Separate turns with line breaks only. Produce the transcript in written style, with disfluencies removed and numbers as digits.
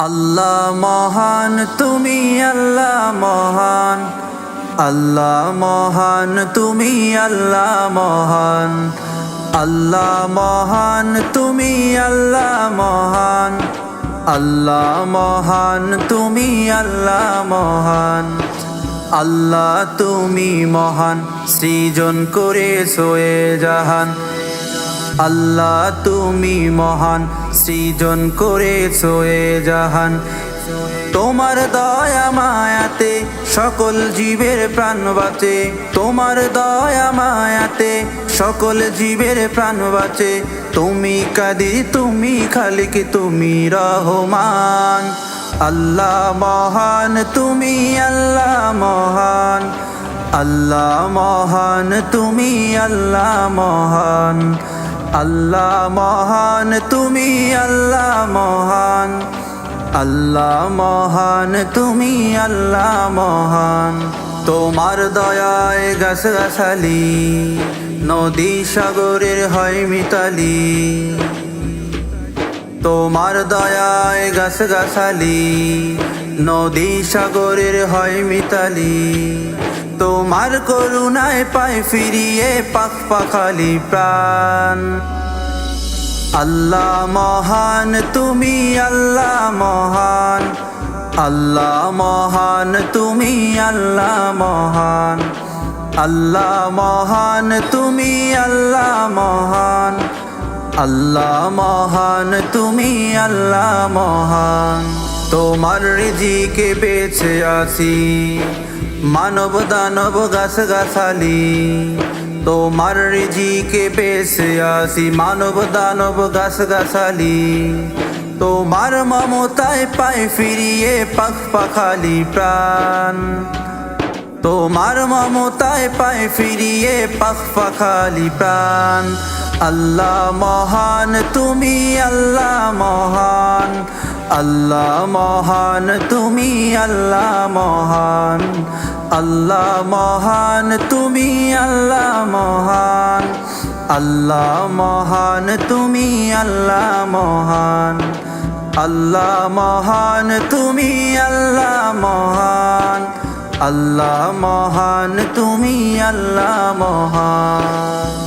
আল্লাহ মহান তুমি আল্লাহ মহান, আল্লাহ মহান তুমি আল্লাহ মহান, আল্লাহ মহান তুমি আল্লাহ মহান, আল্লাহ মহান তুমি আল্লাহ মহান। আল্লাহ তুমি মহান, সৃজন করেছো এ জাহান। আল্লাহ তুমি মহান, সৃজন করেছো এ জাহান। তোমার দয়া মায়াতে সকল জীবের প্রাণ বাঁচে, তোমার দয়া মায়াতে সকল জীবের প্রাণ বাঁচে। তুমি কাদির, তুমি খালিক, তুমি রহমান। আল্লাহ মহান তুমি আল্লাহ মহান, আল্লাহ মহান তুমি আল্লাহ মহান, আল্লাহ মহান তুমি আল্লাহ মহান, আল্লাহ মহান তুমি আল্লাহ মহান। তোমার দয়ায় গাছ গাছালি, নদী সাগরের হয় মিতালি। তোমার দয়ায় গাছ গাছালি, নদী সাগরের হয় মিতালি। তোমার করুণায় পায় ফিরিয়ে পাখ পাখালি প্রাণ। আল্লাহ মহান তুমি আল্লাহ মহান, আল্লাহ মহান তুমি আল্লাহ মহান, আল্লাহ মহান তুমি আল্লাহ মহান, আল্লাহ মহান তুমি আল্লাহ মহান। তোমার রিজিকে বেঁচে আছি, মানব দানব গাছ গাছালি। তোমার রিজিকে বেঁচে আছি, মানব দানব গাছ গাছালি। তোমার মমতায় পায় ফিরিয়ে পাখ পাখালি প্রাণ। তোমার মমতায় পায় ফিরিয়ে পাখ পাখালি প্রাণ। আল্লাহ মহান তুমি আল্লাহ মহান, আল্লাহ মহান তুমি আল্লাহ মহান, আল্লাহ মহান তুমি আল্লাহ মহান, আল্লাহ মহান তুমি আল্লাহ মহান, আল্লাহ মহান তুমি আল্লাহ মহান, আল্লাহ মহান তুমি আল্লাহ মহান।